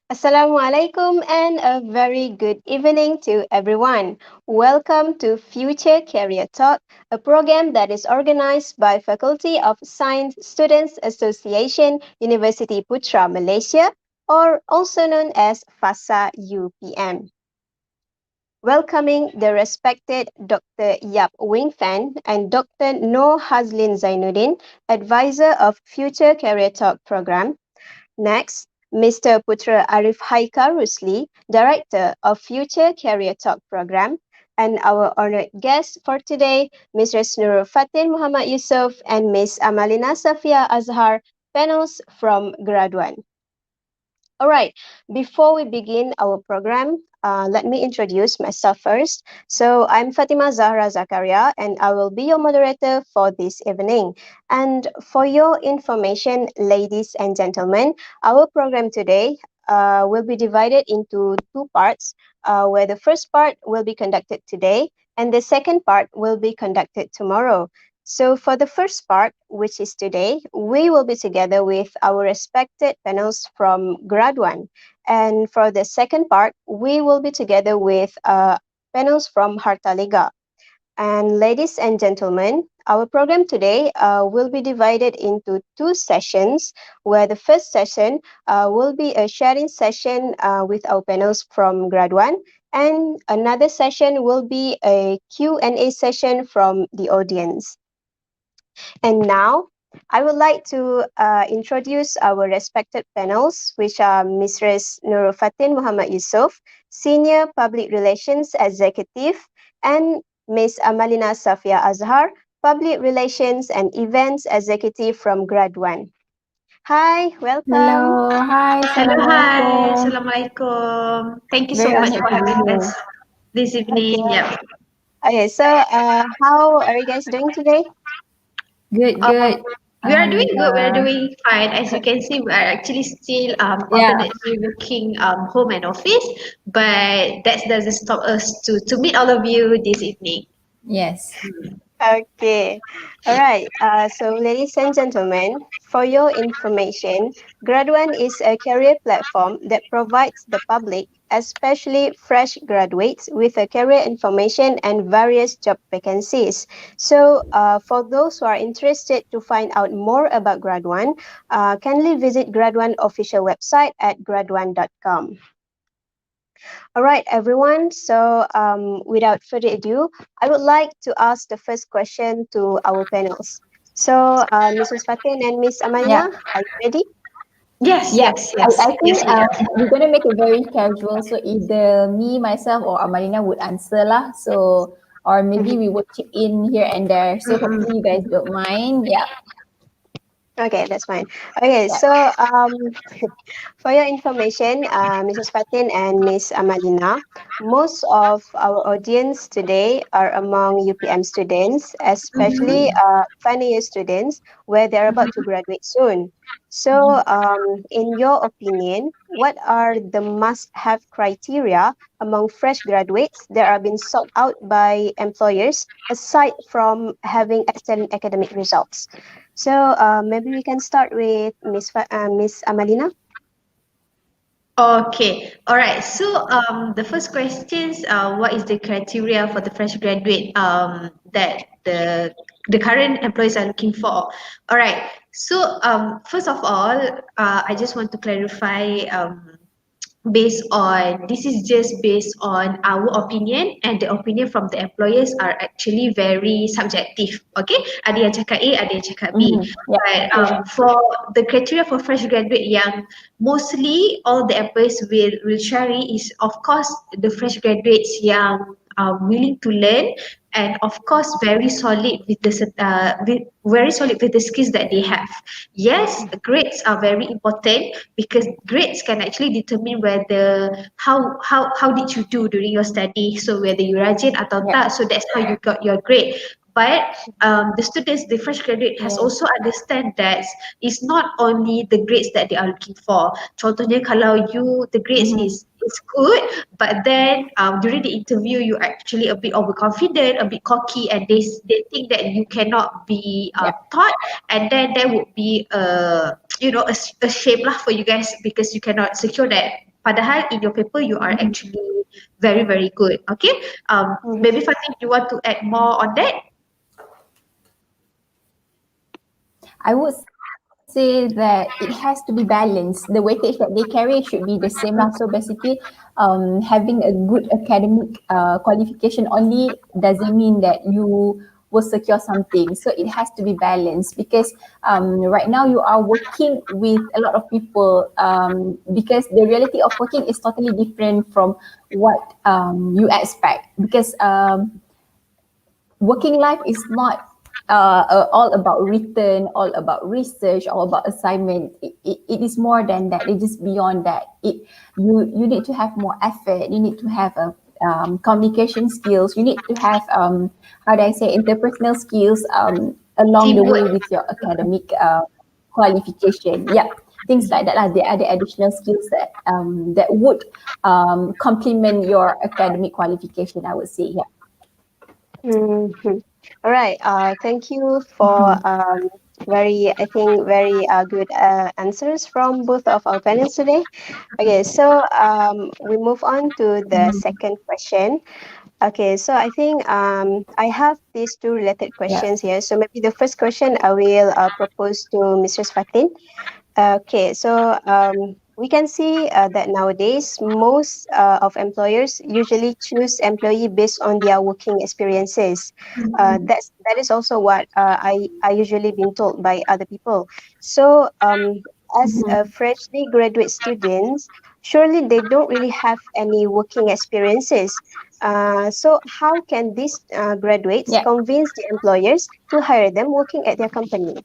Assalamualaikum and a very good evening to everyone. Welcome to Future Career Talk, a program that is organized by Faculty of Science Students Association, University Putra, Malaysia, or also known as FaSSA UPM. Welcoming the respected Dr. Yap Wing Fan and Dr. Noor Hazlin Zainuddin, advisor of Future Career Talk program. Next, Mr. Putra Arif Haikal Rusli, Director of Future Career Talk Program, and our honored guests for today, Mrs. Nurul Fatin Muhammad Yusof and Ms. Amalina Safia Azhar, panels from GRADUAN. All right, before we begin our program, let me introduce myself first. So I'm Fatima Zahra Zakaria, and I will be your moderator for this evening. And for your information, ladies and gentlemen, our program today will be divided into two parts, where the first part will be conducted today, and the second part will be conducted tomorrow. So for the first part, which is today, we will be together with our respected panels from GRADUAN. And for the second part, we will be together with panels from HartaLega. And ladies and gentlemen, our program today will be divided into two sessions, where the first session will be a sharing session with our panels from GRADUAN, and another session will be a Q&A session from the audience. And now, I would like to introduce our respected panels, which are Mrs. Nurul Fatin Muhammad Yusof, Senior Public Relations Executive, and Ms. Amalina Safia Azhar, Public Relations and Events Executive from GRADUAN. Hi, welcome. Hello, hi, Hello, hi. Assalamualaikum. Assalamualaikum. Thank you so Very much honored for to be having here. us this evening. Okay. Yeah. Okay, so how are you guys doing today? Good, Um, good. we are doing good. We are Alhamdulillah. doing fine. As you can see, we are actually still Yeah, alternately working home and office, but that doesn't stop us to meet all of you this evening. yes. Okay, all right. So, ladies and gentlemen, for your information, GRADUAN is a career platform that provides the public, especially fresh graduates, with a career information and various job vacancies. So, for those who are interested to find out more about GRADUAN, kindly visit GRADUAN official website at graduan.com. All right, everyone. So, without further ado, I would like to ask the first question to our panels. So, Mrs. Fatin and Miss Yeah, Amalina, are you ready? Yes, yeah. yes, I, yes, I think yes, we are. we're gonna make it very casual. So either me, myself, or Amalina would answer lah. So or maybe we would chip in here and there. So Mm-mm. hopefully you guys don't mind. Yeah, Okay, that's fine. Okay, yeah. so for your information, Mrs. Fatin and Miss Amalina, most of our audience today are among UPM students, especially Mm-hmm. final year students, where they're about to graduate soon. So, in your opinion, what are the must-have criteria among fresh graduates that are being sought out by employers aside from having excellent academic results? So, maybe we can start with Miss Amalina. Okay, all right. So the first questions, what is the criteria for the fresh graduate that the current employees are looking for? All right. So first of all, I just want to clarify based on this is just based on our opinion, and the opinion from the employers are actually very subjective. Okay, ada yang cakap A, ada yang cakap B. Yeah. But for the criteria for fresh graduate yang mostly all the employers will share is of course the fresh graduates yang are willing to learn, and of course very solid with very solid with the skills that they have. Yes, grades are very important because grades can actually determine whether how did you do during your study. So whether you rajin atau Yeah. tak, so that's how you got your grade. But the students, the fresh graduate has Yeah. also understand that it's not only the grades that they are looking for. Contohnya kalau the grades is good, but then during the interview you actually a bit overconfident, a bit cocky, and they think that you cannot be Yeah. taught, and then there would be a shame lah for you guys because you cannot secure that. Padahal in your paper you are actually very very good. Okay, maybe Fatih, you want to add more on that? I would say that it has to be balanced. The weightage that they carry should be the same. So basically, having a good academic qualification only doesn't mean that you will secure something. So it has to be balanced because right now you are working with a lot of people because the reality of working is totally different from what you expect because working life is not all about written, all about research, all about assignment. It is more than that. It is beyond that. You need to have more effort. You need to have a communication skills. You need to have how do I say interpersonal skills along the way Teamwork. with your academic qualification. Yeah, things like that. There are the additional skills that would complement your academic qualification. I would say, yeah. Mhm. All right. Thank you for I think, very good answers from both of our panelists today. Okay, so we move on to the second question. Okay, so I think I have these two related Yeah. questions here. So maybe the first question I will propose to Mrs. Fatin. Okay, so we can see that nowadays most of employers usually choose employee based on their working experiences. That is also what I usually been told by other people. So as a freshly graduate students, surely they don't really have any working experiences. So how can these graduates Yeah. convince the employers to hire them working at their company?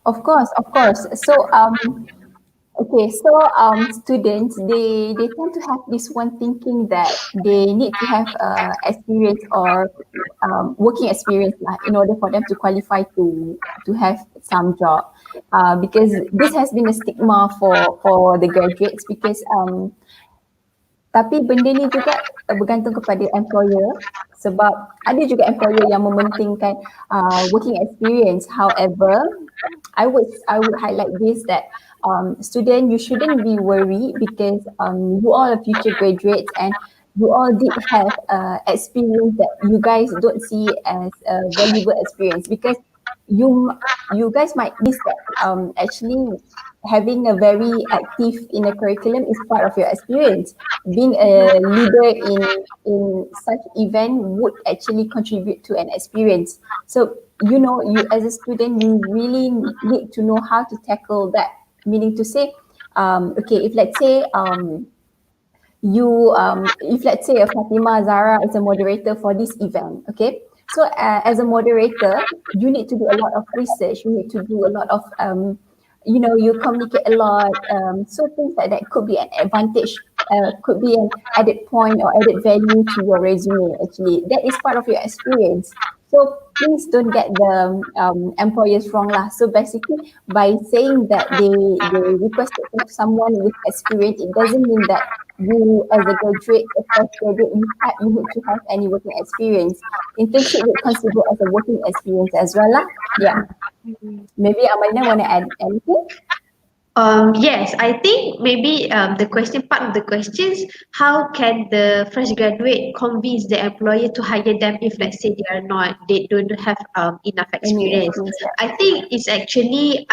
Of course, of course. So okay, so students they tend to have this one thinking that they need to have experience or working experience lah, in order for them to qualify to have some job. Because this has been a stigma for the graduates because tapi benda ni juga bergantung kepada employer sebab ada juga employer yang mementingkan working experience. However, I would highlight this that student, you shouldn't be worried because you all are future graduates and you all did have experience that you guys don't see as a valuable experience because you guys might miss that actually having a very active in a curriculum is part of your experience. Being a leader in such event would actually contribute to an experience. So you as a student, you really need to know how to tackle that. Meaning to say, okay, if let's say if let's say Fatima Zara is a moderator for this event, okay, so as a moderator you need to do a lot of research, you need to do a lot of you communicate a lot, so things like that could be an advantage, could be an added point or added value to your resume. Actually that is part of your experience. So please don't get the employers wrong lah. So basically, by saying that they requested for someone with experience, it doesn't mean that you as a graduate, a fresh graduate, you need to have any working experience. Internship would consider as a working experience as well lah. Yeah. Maybe Amalina want to add anything? Yes, I think maybe the question part of the questions, how can the fresh graduate convince the employer to hire them if let's say they don't have enough Any experience. experience? Yeah. I think it's actually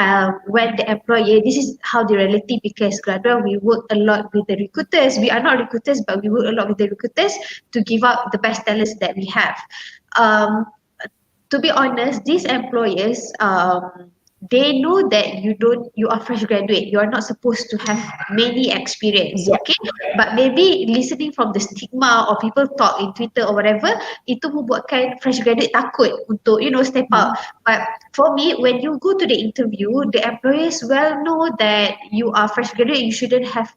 when the employer, this is how the reality, because graduate we work a lot with the recruiters. We are not recruiters, but we work a lot with the recruiters to give out the best talents that we have. Um, to be honest, these employers, they know that you are fresh graduate, you are not supposed to have many experience, Yeah. okay, but maybe listening from the stigma or people talk in Twitter or whatever, itu membuatkan fresh graduate takut untuk step out. But for me, when you go to the interview, the employers well know that you are fresh graduate, you shouldn't have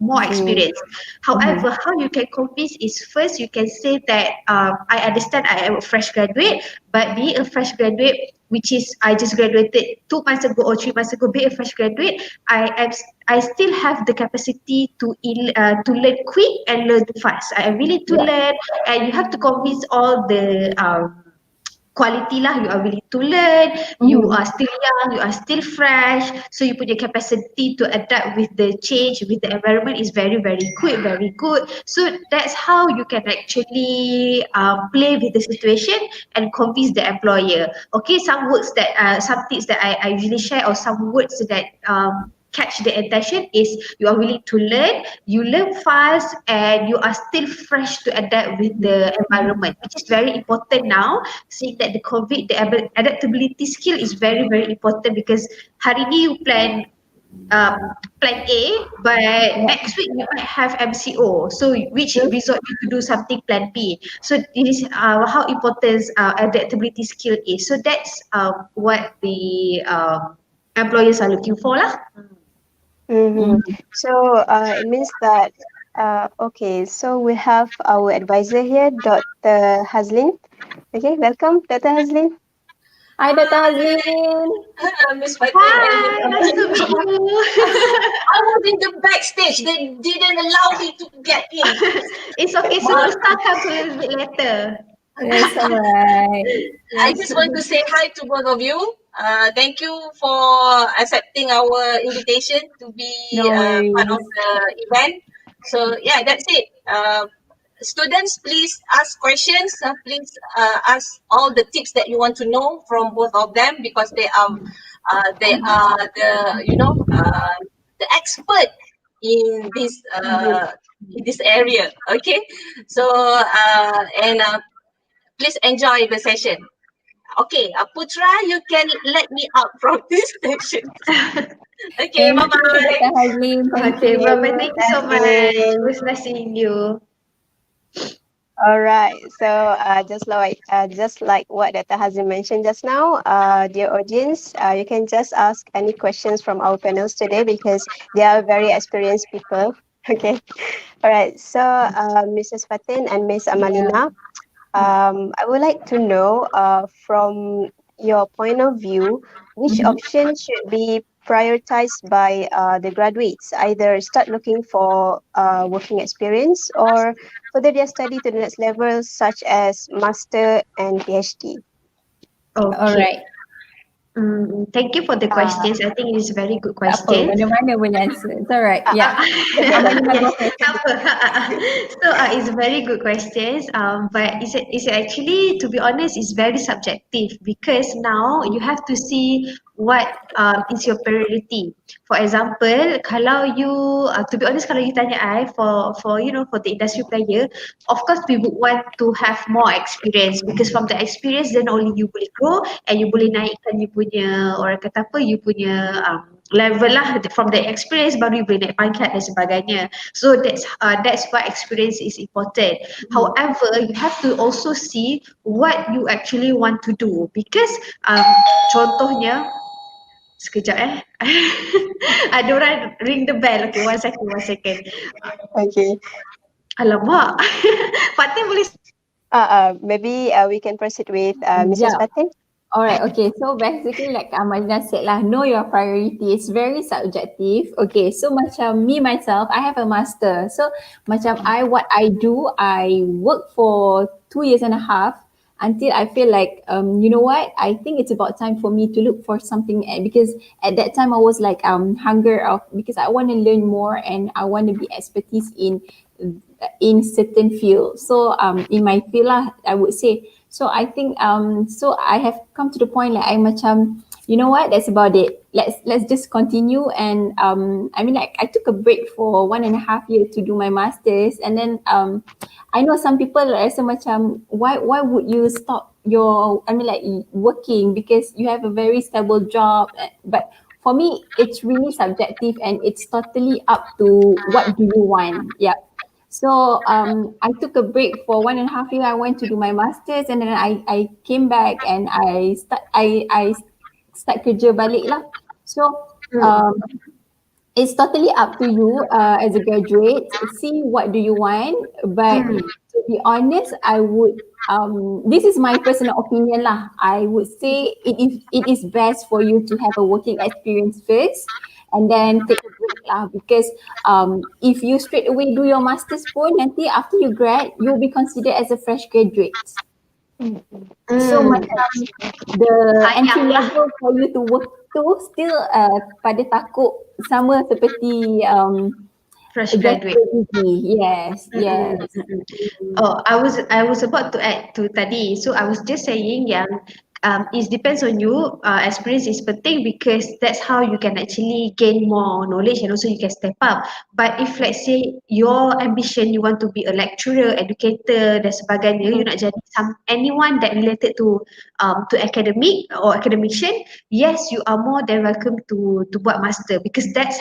more experience. However, how you can convince is, first you can say that I understand I am a fresh graduate, but being a fresh graduate, which is I just graduated 2 months ago or 3 months ago, being a fresh graduate, I still have the capacity to learn quick and learn fast. I am willing to learn, and you have to convince all the quality lah, you are willing to learn, you are still young, you are still fresh, so you put your capacity to adapt with the change, with the environment is very very quick, very good. So that's how you can actually play with the situation and convince the employer. Okay, some words that some tips that I usually share, or some words that catch the attention is, you are willing to learn, you learn fast, and you are still fresh to adapt with the environment, which is very important now, seeing that the adaptability skill is very very important, because hari ni you plan A, but next week you might have MCO, so which resort you to do something plan B. So this is how important adaptability skill is. So that's what the employers are looking for lah. So it means that okay, so we have our advisor here, Dr. Hazlin. Okay, welcome, Dr. Hazlin. Hi, Dr. Hazlin. Miss Fatin. Hi, nice to meet you. I was in the backstage. They didn't allow me to get in. It's okay, so we'll start up a little bit later. Yes, alright. I just want to say hi to both of you. Thank you for accepting our invitation to be No part of worries. the event. So yeah, that's it. Students, please ask questions. Please ask all the tips that you want to know from both of them, because they are the expert in this area. Okay, so please enjoy the session. Okay, Putra, you can let me out from this session. Okay, Thank bye you, bye. Dr. Hazlin. Thank Okay, you. bye-bye. Thank you so much. Hazlin. It was nice seeing you. All right. So just like what Dr. Hazim mentioned just now, dear audience, you can just ask any questions from our panels today because they are very experienced people. Okay. All right. So Mrs. Fatin and Miss Amalina, I would like to know from your point of view, which option should be prioritized by the graduates? Either start looking for working experience or further their study to the next level, such as master and PhD. Okay. Alright. Thank you for the questions. I think it is a very good Tak apa, question. mana-mana boleh answer. It's alright. Yeah. Amalina go first. So it's a very good questions. But it's actually, to be honest, it's very subjective, because now you have to see what is your priority. For example, kalau you to be honest, kalau you tanya I for for the industry player, of course we would want to have more experience, because from the experience then only you boleh grow and you boleh naikkan you punya, orang kata apa, you punya level lah. From the experience baru you boleh naik pangkat dan sebagainya. So that's why experience is important. However, you have to also see what you actually want to do, because contohnya, sekejap ada orang ring the bell. Okay, one second. Okay. Alamak. Fatin boleh Maybe we can proceed with Mrs. Yeah. Fatin. Alright, okay. So basically like Amalina said lah, know your priority. It's very subjective. Okay, so macam me myself, I have a master. So macam what I do, I work for 2 years and a half until I feel like you know what, I think it's about time for me to look for something because at that time I was like hunger of because I want to learn more and I want to be expertise in certain field. So in my field lah, I would say. So I think so I have come to the point like I macam you know what, that's about it. Let's just continue and I mean like I took a break for 1.5 years to do my masters and then I know some people rasa macam why would you stop your I mean like working because you have a very stable job but for me it's really subjective and it's totally up to what do you want. Yeah. So I took a break for 1.5 years. I went to do my masters and then I came back and I start kerja balik lah. So um, it's totally up to you as a graduate. See what do you want, but to be honest, I would. This is my personal opinion lah. I would say it is best for you to have a working experience first, and then take a break lah. Because if you straight away do your masters pun, nanti after you grad, you'll be considered as a fresh graduate. So macam the entry Sayang lah. level for you to work tu still pada takut sama seperti Fresh graduate graduate. degree. Yes, yes. Oh, I was about to add to tadi. So I was just saying yang it depends on you. Experience is penting because that's how you can actually gain more knowledge and also you can step up. But if let's say your ambition you want to be a lecturer, educator dan sebagainya, you nak jadi anyone that related to academic or academician, yes, you are more than welcome to buat master because that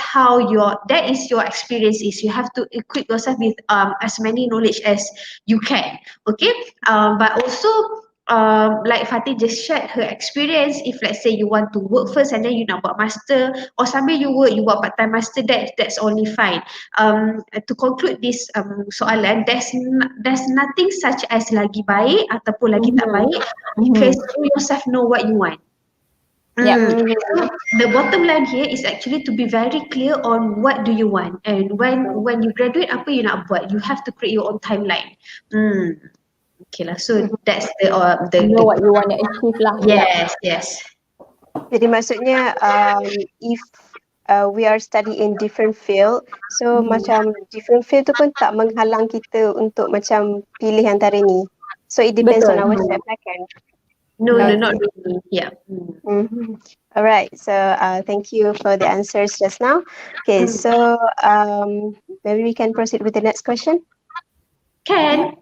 is your experience is you have to equip yourself with as many knowledge as you can. Okay, but also like Fatih just shared her experience. If let's say you want to work first and then you nak buat master, or sambil you work, you buat part time master, that's only fine. To conclude this soalan, there's nothing such as lagi baik ataupun lagi tak baik because you yourself know what you want. Yeah. So the bottom line here is actually to be very clear on what do you want and when you graduate apa you nak buat. You have to create your own timeline. Okay lah. So that's the You know what you want to achieve lah. Yeah. yes. Jadi maksudnya if we are study in different field, so macam different field tu pun tak menghalang kita untuk macam pilih antara ni. So it depends on Betul. ourselves kan. No, Okay. not really. Yeah. Alright, so thank you for the answers just now. Okay, so maybe we can proceed with the next question. Can.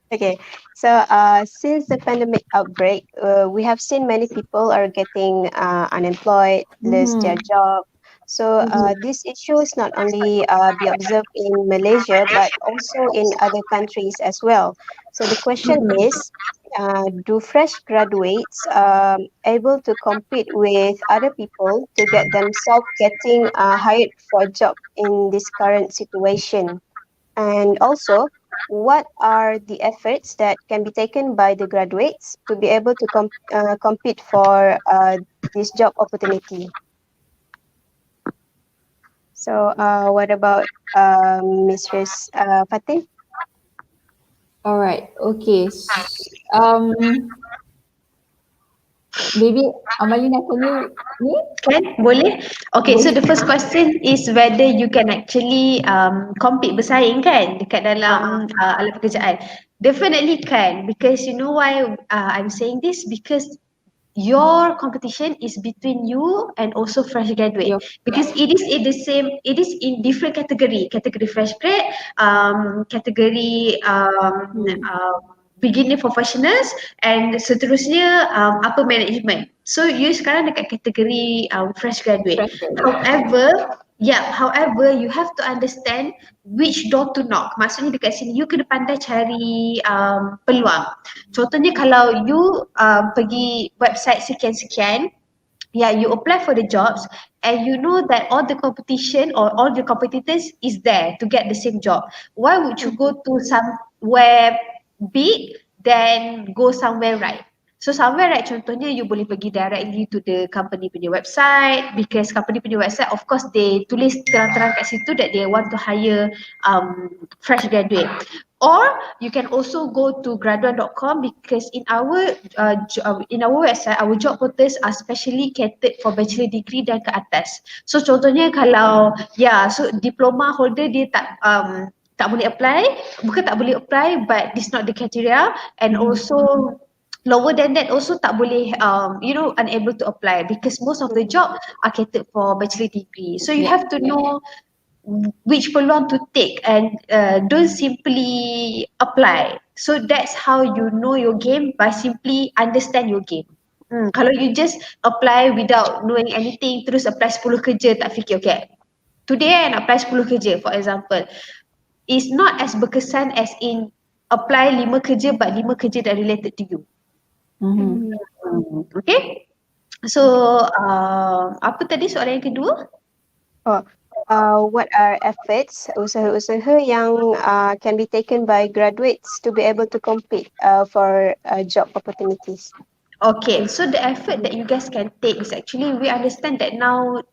Okay, so since the pandemic outbreak, we have seen many people are getting unemployed, lose their job. So this issue is not only be observed in Malaysia, but also in other countries as well. So the question is, do fresh graduates able to compete with other people to get themselves getting hired for a job in this current situation? And also, what are the efforts that can be taken by the graduates to be able to compete for this job opportunity? So, what about Mistress Fatin? Alright. Okay. Maybe Amalina, can you ni? Can? Boleh? Okay, so the first question is whether you can actually compete bersaing kan dekat dalam alam pekerjaan. Definitely can because you know why I'm saying this because your competition is between you and also fresh graduate because it is in the same, it is in different category fresh grad, category beginner professionals and seterusnya upper management. So you sekarang dekat kategori fresh graduate. However, you have to understand which door to knock. Maksudnya dekat sini you kena pandai cari peluang. Contohnya kalau you pergi website sekian-sekian, you apply for the jobs and you know that all the competition or all the competitors is there to get the same job. Why would you go to somewhere big, then go somewhere right. So somewhere right, contohnya you boleh pergi directly to the company punya website, because company punya website of course they tulis terang-terang kat situ that they want to hire fresh graduate. Or you can also go to graduan.com, because in our website our job portals are specially catered for bachelor degree dan ke atas. So contohnya kalau so diploma holder dia tak boleh apply, bukan tak boleh apply, but this not the criteria, and also lower than that also tak boleh unable to apply, because most of the job are catered for bachelor degree. So you have to know which peluang to take, and don't simply apply. So that's how you know your game, by simply understand your game. Kalau you just apply without knowing anything, terus apply 10 kerja tak fikir, okay, today I nak apply 10 kerja for example, is not as berkesan as in apply 5 kerja but 5 kerja that related to you. Okay. So apa tadi soalan yang kedua? What are efforts, usaha-usaha yang can be taken by graduates to be able to compete for job opportunities? Okay, so the effort that you guys can take is actually, we understand that now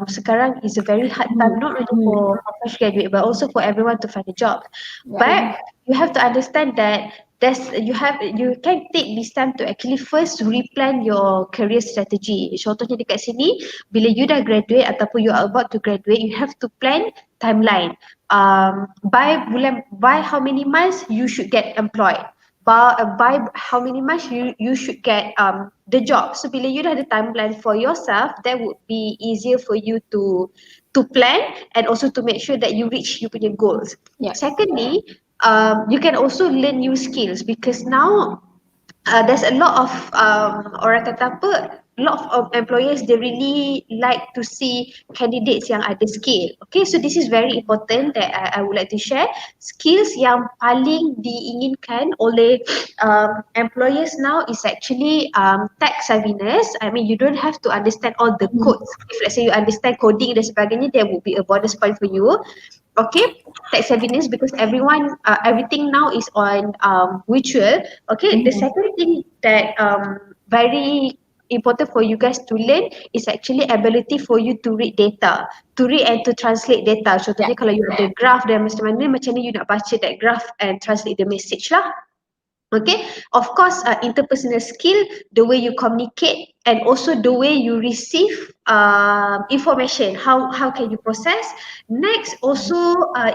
sekarang is a very hard time, not only for fresh graduate but also for everyone to find a job. But you have to understand that you can take this time to actually first replan your career strategy. Contohnya dekat sini, bila you dah graduate ataupun you are about to graduate, you have to plan timeline. By how many months you should get employed. By how many months you should get the job. So bila you dah ada timeline for yourself, that would be easier for you to plan, and also to make sure that you reach you punya goals. Secondly, you can also learn new skills, because now there's a lot of orang kata apa, a lot of employers, they really like to see candidates yang ada skill. Okay, so this is very important that I would like to share. Skills yang paling diinginkan oleh employers now is actually tech savviness. I mean, you don't have to understand all the codes. If let's say you understand coding dan sebagainya, there would be a bonus point for you. Okay, tech savviness, because everything now is on virtual. Okay, the second thing that very important for you guys to learn is actually ability for you to read data, to read and to translate data. Contohnya kalau you ada graph dan macam mana you nak baca that graph and translate the message lah. Okay, of course, interpersonal skill, the way you communicate, and also the way you receive information, how can you process. Next, also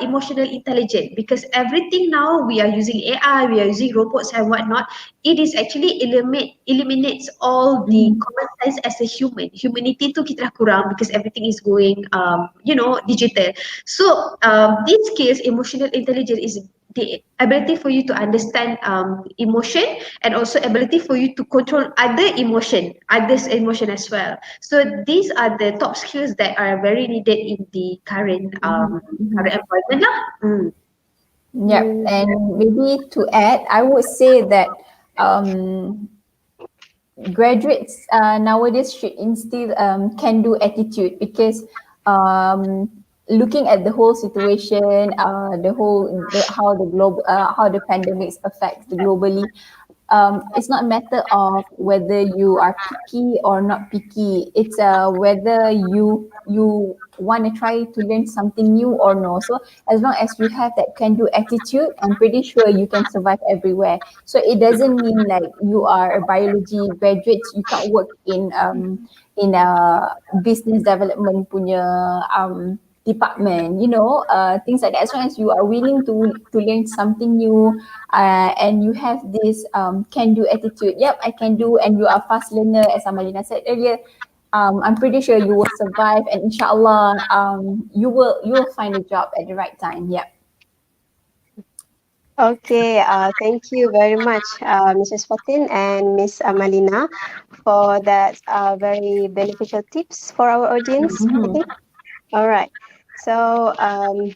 emotional intelligence, because everything now we are using AI, we are using robots and whatnot. It is actually eliminates all the common sense as a human. Humanity tu kita dah kurang, because everything is going digital. So these skills, emotional intelligence, is the ability for you to understand emotion, and also ability for you to control others' emotion as well. So these are the top skills that are very needed in the current employment lah. Yep, and maybe to add, I would say that graduates nowadays should instill can-do attitude, because looking at the whole situation, how the pandemics affects globally, it's not a matter of whether you are picky or not picky. It's whether you want to try to learn something new or no. So as long as you have that can-do attitude, I'm pretty sure you can survive everywhere. So it doesn't mean like you are a biology graduate, you can't work in a business development punya department, things like that. As long as you are willing to learn something new, and you have this can-do attitude. Yep, I can do, and you are fast learner, as Amalina said earlier. I'm pretty sure you will survive, and inshallah, you will find a job at the right time. Yeah. Okay, thank you very much, Mrs. Fatin and Miss Amalina, for that very beneficial tips for our audience. Okay. All right. So,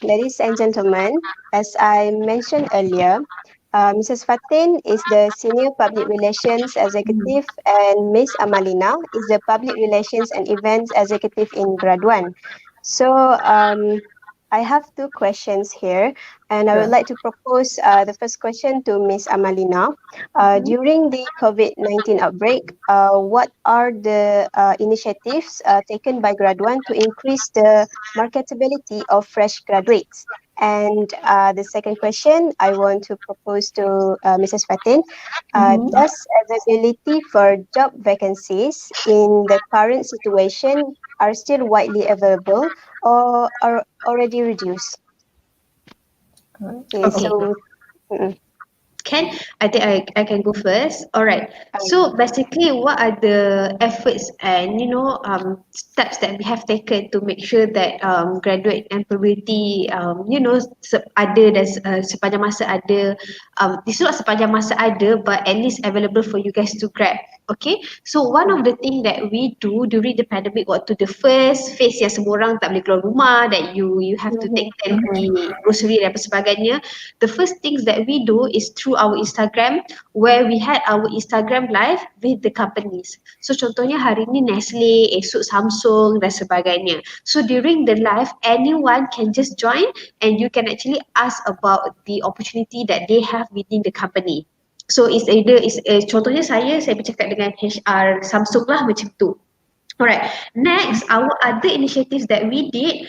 ladies and gentlemen, as I mentioned earlier, Mrs. Fatin is the Senior Public Relations Executive, and Miss Amalina is the Public Relations and Events Executive in GRADUAN. So, I have two questions here, and I would Sure. like to propose the first question to Miss Amalina. During the COVID-19 outbreak, what are the initiatives taken by Graduan to increase the marketability of fresh graduates? And the second question I want to propose to Mrs. Fatin. Mm-hmm. Does availability for job vacancies in the current situation are still widely available or are already reduced? Okay, Okay. so mm, Can I think I can go first. All right. um, So basically, what are the efforts and steps that we have taken to make sure that graduate employability ada dan sepanjang masa ada it's not sepanjang masa ada but at least available for you guys to grab. Okay. So one of the thing that we do during the pandemic waktu the first phase yang semua orang tak boleh keluar rumah, that you have to take turn pergi grocery dan apa sebagainya. The first things that we do is through our Instagram, where we had our Instagram live with the companies. So contohnya hari ni Nestle, esok Samsung dan sebagainya. So during the live, anyone can just join and you can actually ask about the opportunity that they have within the company. So it's either contohnya saya bercakap dengan HR Samsung lah macam tu. Alright, next our other initiatives that we did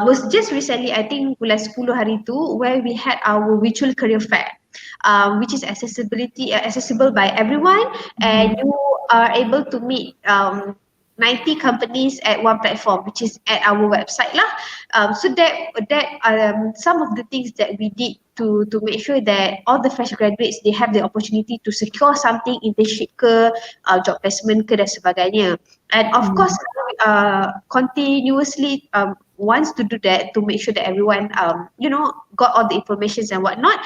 was just recently, I think bulan 10 hari tu, where we had our virtual career fair, which is accessible by everyone, and you are able to meet 90 companies at one platform, which is at our website lah. So that some of the things that we did to make sure that all the fresh graduates they have the opportunity to secure something, internship ke, job placement ke dan sebagainya. And of course, continuously wants to do that to make sure that everyone, got all the informations and whatnot.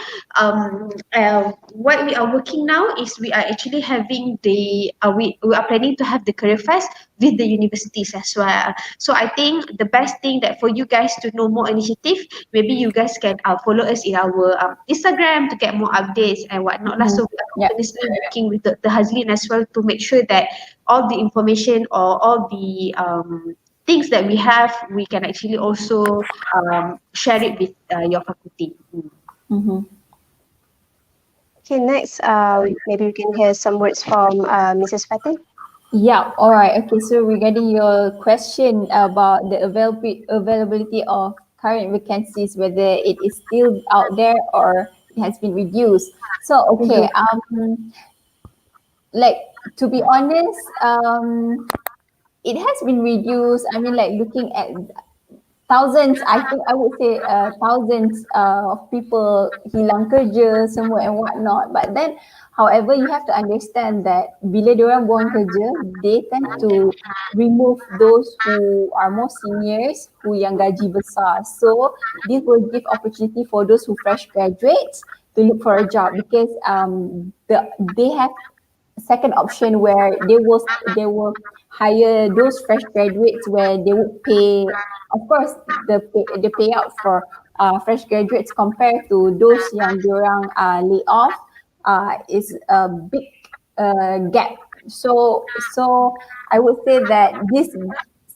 What we are working now is we are actually having we are planning to have the career fest with the universities as well. So I think the best thing that for you guys to know more initiative, maybe you guys can follow us in our Instagram to get more updates and whatnot. So we are Yeah. continuously working with the Hazlin as well to make sure that all the information or all the things that we have, we can actually also share it with your faculty. Mm-hmm. okay, next, maybe we can hear some words from Mrs. Fatin. Yeah, all right. Okay, so regarding your question about the availability of current vacancies, whether it is still out there or it has been reduced. So, okay, like to be honest, it has been reduced. I mean, like looking at thousands, I think I would say thousands of people hilang kerja semua and whatnot. But then, however, you have to understand that bila diorang buang kerja, they tend to remove those who are more seniors, who yang gaji besar. So this will give opportunity for those who fresh graduates to look for a job because they have second option where they will hire those fresh graduates where they would pay, of course, the payout for fresh graduates compared to those yang diorang lay off is a big gap. So I would say that this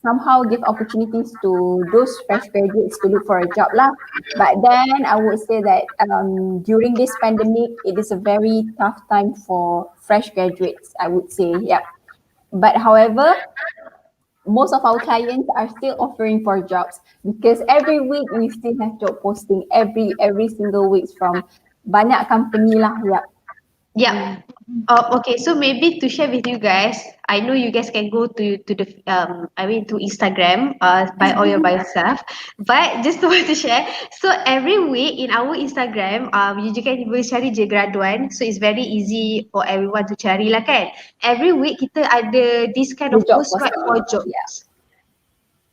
somehow give opportunities to those fresh graduates to look for a job lah. But then I would say that during this pandemic, it is a very tough time for fresh graduates, I would say, yeah. But however, most of our clients are still offering for jobs because every week we still have job posting every single week from banyak company lah, yeah. Yeah. Okay, so maybe to share with you guys, I know you guys can go to the to Instagram by all your by yourself, but just want to share. So every week in our Instagram, you can boleh cari je graduan, so it's very easy for everyone to cari lah kan. Every week kita ada this kind The of job post right for posting, jobs. yeah.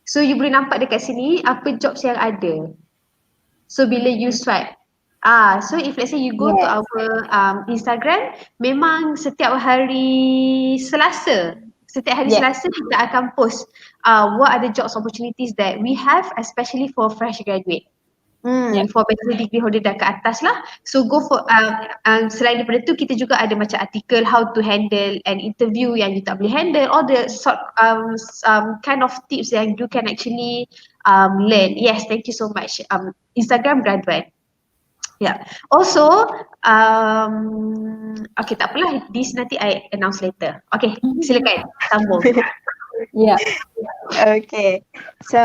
So you boleh nampak dekat sini apa jobs yang ada. So bila you swipe, so if let's say you go to Yes. our Instagram, memang setiap hari Selasa Yes. kita akan post what are the jobs opportunities that we have, especially for fresh graduate. Yeah. For bachelor degree holder dah ke atas lah. So go for selain daripada tu kita juga ada macam artikel how to handle an interview yang you tak boleh handle, all the sort kind of tips yang you can actually learn. Yes, thank you so much. Instagram Graduan. Yeah. Also, okay, tak apalah. This nanti I announce later. Okay, silakan sambung. Yeah. Okay, so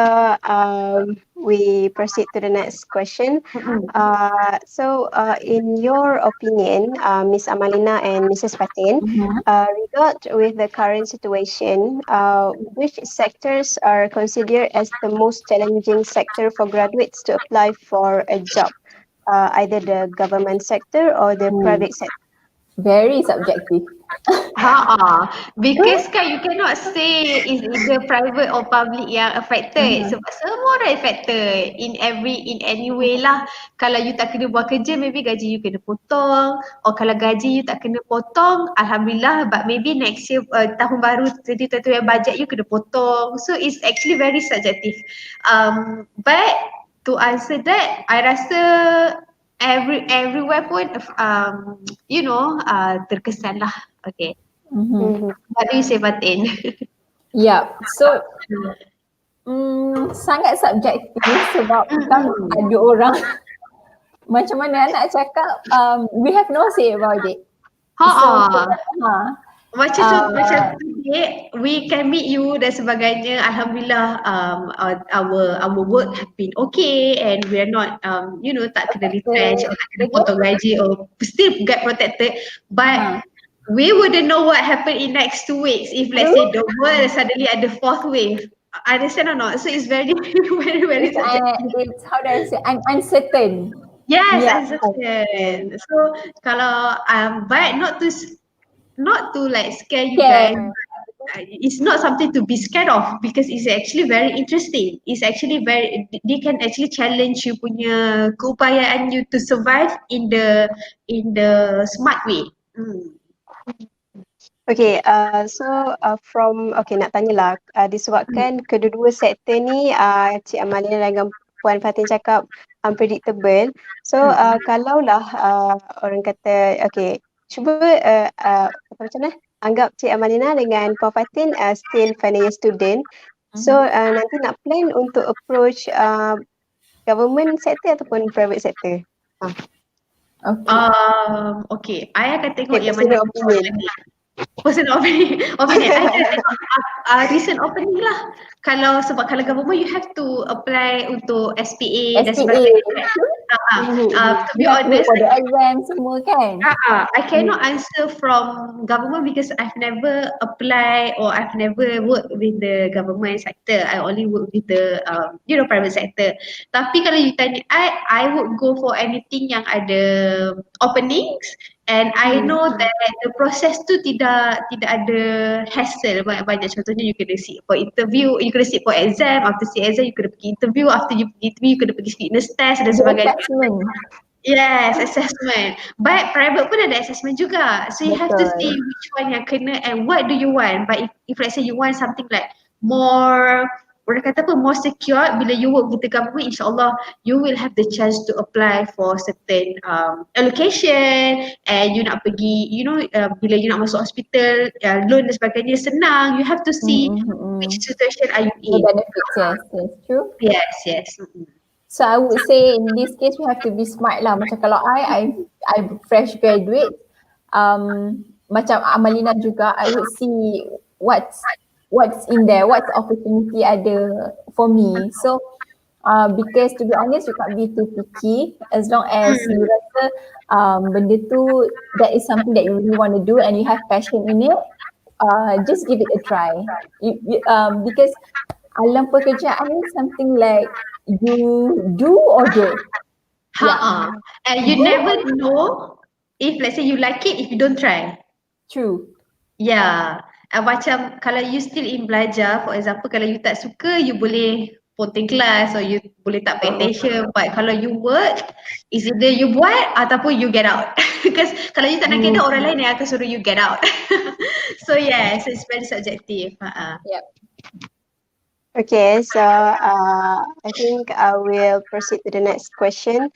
we proceed to the next question. In your opinion, Miss Amalina and Mrs. Fatin, regard with the current situation, which sectors are considered as the most challenging sector for graduates to apply for a job, either the government sector or the private sector? Very subjective. Because kan you cannot say is either private or public yang affected sebab semua orang affected in any way lah. Kalau you tak kena buat kerja, maybe gaji you kena potong, or kalau gaji you tak kena potong, alhamdulillah, but maybe next year tahun baru 2021 budget you kena potong. So it's actually very subjective. But to answer that, I rasa everywhere pun terkesan lah. Okay. What do you say, Batin? Yeah. So sangat subjektif sebab kan ada orang macam mana nak cakap, we have no say about it. Macam today, we can meet you dan sebagainya. Alhamdulillah, our work have been okay and we are not tak kena retrench or tak kena potong gaji or still get protected. But we wouldn't know what happened in next 2 weeks if let's say the world suddenly ada 4th wave. Understand or not? So it's very very subjective. It's how do I say, uncertain. Yes, Yeah. understand. So kalau but not to like scare you guys. It's not something to be scared of because it's actually very interesting. It's actually they can actually challenge you punya keupayaan you to survive in the smart way. Okay, nak tanyalah, disebabkan kedua-dua sektor ni Cik Amalina dan Puan Fatin cakap unpredictable. So kalaulah orang kata, okay, cuba macam mana? Anggap Cik Amalina dengan Puan Fatin still final year student. So nanti nak plan untuk approach government sector ataupun private sector. Okay, I akan tengok yang personal mana opinion. Personal opinion. I akan tengok recent opening lah. Kalau government you have to apply untuk SPA dan sebagainya. To be honest, for the exam semua kan. I cannot answer from government because I've never applied or I've never worked with the government sector. I only work with the private sector. Tapi kalau you tanya I would go for anything yang ada openings and I know that the process tu tidak ada hassle banyak-banyak. Contohnya you kena sit for interview, you kena sit for exam, after sit exam you kena pergi interview, after you pergi interview you kena pergi fitness test dan sebagainya. Yes, assessment. But private pun ada assessment juga. So you have to see which one yang kena and what do you want. But if let's say you want something like more, orang kata apa, more secure, bila you work with the government, insyaAllah you will have the chance to apply for certain allocation and you nak pergi, bila you nak masuk hospital, loan dan sebagainya, senang. You have to see which situation are you in. The benefits, yes, true. Yes. So I would say in this case we have to be smart lah. Macam kalau I fresh graduate, macam Amalina juga, I would see what's in there, what's opportunity ada for me. So because to be honest, you can't be too picky as long as you rasa benda tu that is something that you really want to do and you have passion in it. Just give it a try. Because alam pekerjaan is something like you do or don't. And you never know if let's say you like it if you don't try. True. Yeah. Macam kalau you still in belajar, for example, kalau you tak suka, you boleh ponteng kelas or you boleh tak pay attention. But kalau you work, is either you buat ataupun you get out. Because kalau you tak nak get out, orang lain yang akan suruh you get out. So yes, it's very subjective. Yep. Okay, so I think I will proceed to the next question.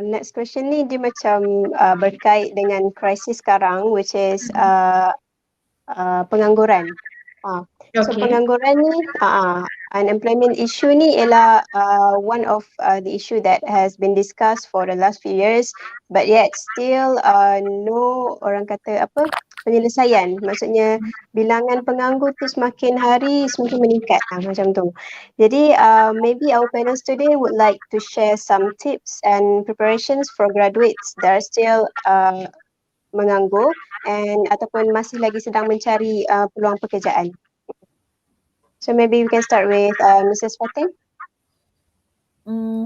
Next question ni dia macam berkait dengan krisis sekarang, which is pengangguran. So pengangguran ni unemployment issue ni ialah one of the issue that has been discussed for the last few years, but yet still no orang kata apa penyelesaian. Maksudnya bilangan penganggur tu semakin hari semakin meningkat macam tu. Jadi maybe our panel today would like to share some tips and preparations for graduates that are still menganggur and ataupun masih lagi sedang mencari peluang pekerjaan. So maybe we can start with Mrs. Fatin.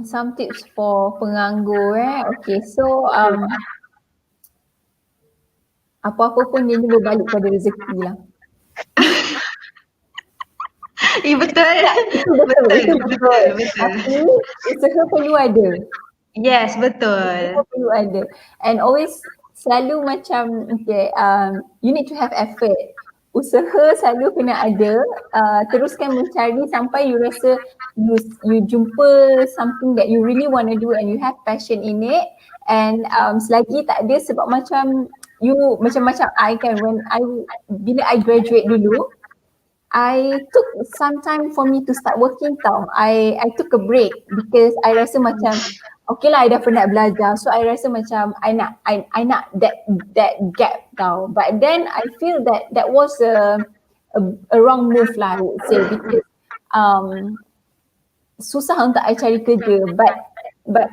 Some tips for penganggur Okay, so apa-apa pun dia ni berbalik pada rezeki lah. Betul. Betul. Tapi usaha perlu ada. Yes, betul. Usaha perlu ada. And always selalu macam you need to have effort. Usaha selalu kena ada. Teruskan mencari sampai you rasa you jumpa something that you really want to do and you have passion in it. And selagi tak ada, sebab macam you macam I kan, bila I graduate dulu, I took some time for me to start working tau. I took a break because I rasa macam okay lah, I dah penat belajar, so I rasa macam I nak that gap tau. But then I feel that was a wrong move lah, I would say, because susah untuk I cari kerja, but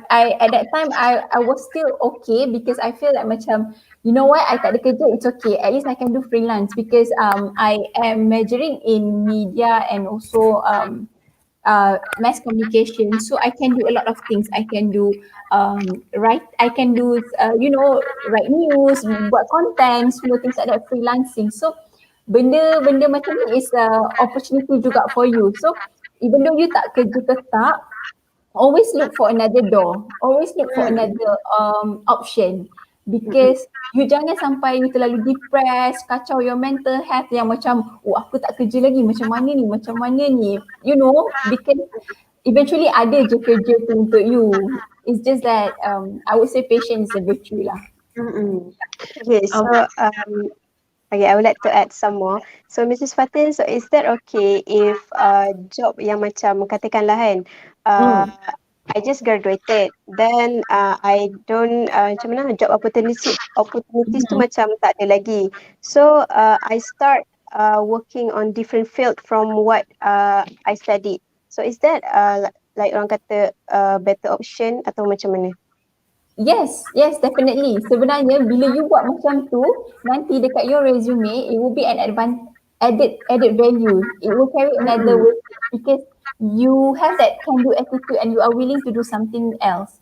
I at that time I was still okay because I feel like macam, you know what, I tak ada kerja, it's okay, at least I can do freelance because I am majoring in media and also mass communication, so I can do a lot of things. I can do write news, buat content, semua things like that, freelancing. So benda macam ni is opportunity juga for you. So even though you tak kerja tetap, always look for another door, always look for another option, because you jangan sampai you terlalu depressed, kacau your mental health yang macam aku tak kerja lagi, macam mana ni, you know, because eventually ada je kerja tu untuk you. It's just that I would say patience is a virtue lah. Okay, so okay, I would like to add some more. So Mrs. Fatin, so is that okay if job yang macam katakanlah kan, I just graduated, then I don't macam mana job opportunities tu macam tak ada lagi. So I start working on different field from what I studied. So is that like orang kata better option atau macam mana? Yes, definitely. Sebenarnya bila you buat macam tu, nanti dekat your resume, it will be an added value. It will carry another weight because you have that can-do attitude and you are willing to do something else.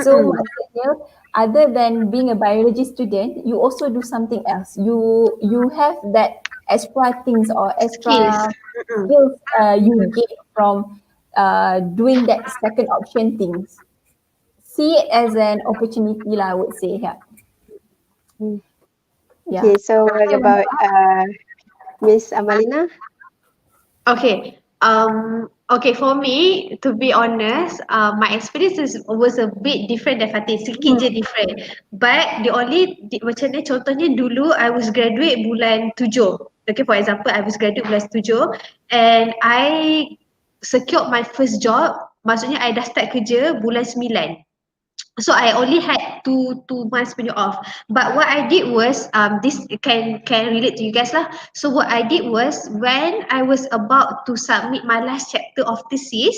So maksudnya, other than being a biology student, you also do something else. You have that extra things or extra skills you get from doing that second option things. See it as an opportunity lah, I would say. Yeah. Okay, so what about Miss Amalina? Okay. Okay, for me, to be honest, my experience was a bit different than Fatih, sikit je different. But macam ni contohnya dulu I was graduate bulan 7. Okay, for example, I was graduate bulan 7 and I secured my first job, maksudnya I dah start kerja bulan 9. So I only had two months punya off. But what I did was this can relate to you guys lah. So what I did was when I was about to submit my last chapter of thesis,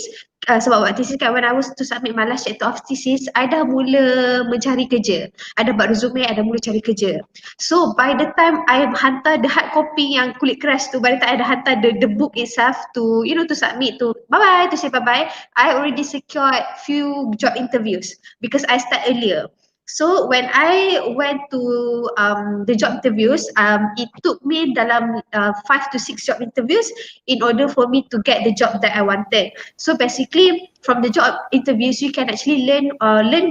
sebab buat thesis kan, when I was to submit my last chapter of thesis, I dah mula mencari kerja. I dah buat resume, I dah mula cari kerja. So by the time I hantar the hard copy yang kulit keras tu, by the time I dah hantar the book itself to to submit to say bye bye, I already secured few job interviews because I start earlier. So when I went to the job interviews, it took me dalam 5 to 6 job interviews in order for me to get the job that I wanted. So basically, from the job interviews, you can actually learn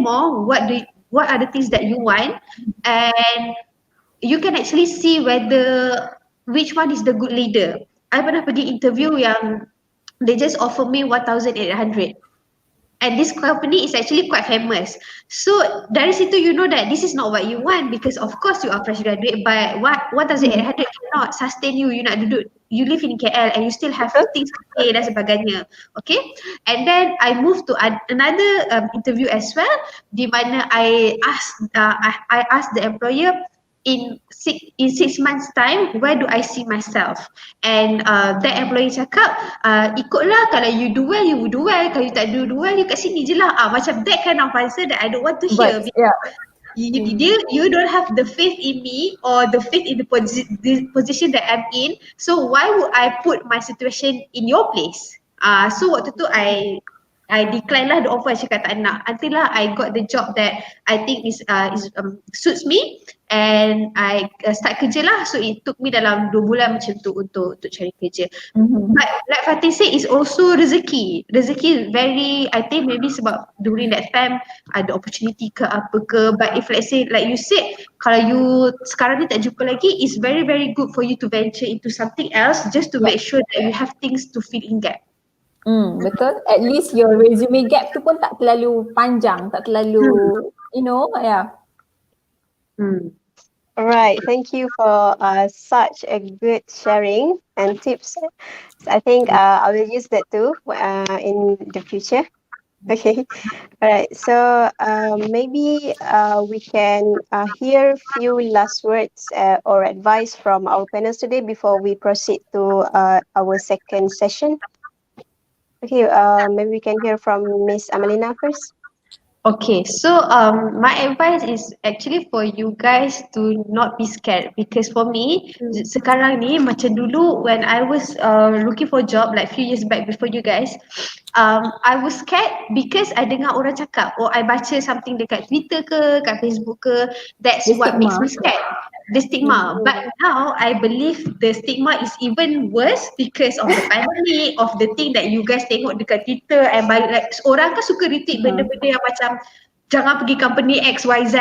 more what are the things that you want, and you can actually see which one is the good leader. I pernah pergi interview yang they just offer me 1,800. And this company is actually quite famous. So dari situ you know that this is not what you want, because of course you are fresh graduate, but 1,800 cannot sustain you. You nak duduk you live in KL and you still have Betul? things to pay dan sebagainya. Okay, and then I moved to another interview as well, di mana I asked the employer in 6 months time, where do I see myself? And that employee cakap, ikutlah, kalau you do well, you do well, kalau you tak do well, you kat sini je lah. Macam that kind of answer that I don't want to hear. But yeah. You don't have the faith in me or the faith in the position that I'm in. So why would I put my situation in your place? So waktu tu I decline lah the offer. I cakap tak nak until lah I got the job that I think is suits me, and I start kerja lah. So it took me dalam 2 bulan macam tu untuk cari kerja. But like Fatih said, it's also rezeki. Rezeki very, I think maybe sebab during that time ada opportunity ke apa ke. But if let's say like you said, kalau you sekarang ni tak jumpa lagi, it's very very good for you to venture into something else just to make sure that you have things to fill in gap. Betul. At least your resume gap tu pun tak terlalu panjang, tak terlalu, you know, yeah. Alright, thank you for such a good sharing and tips. I think I will use that too in the future. Okay, alright. So maybe we can hear few last words or advice from our panelists today before we proceed to our second session. Okay, maybe we can hear from Miss Amelina first. Okay, so my advice is actually for you guys to not be scared, because for me sekarang ni macam dulu when I was looking for a job like few years back before you guys, I was scared because I dengar orang cakap, I baca something dekat Twitter ke, kat Facebook ke, that's The what makes stigma. me scared. The stigma. But now I believe the stigma is even worse because of the pandemic, of the thing that you guys tengok dekat Twitter, and by like orang kan suka retweet benda-benda yang macam jangan pergi company XYZ,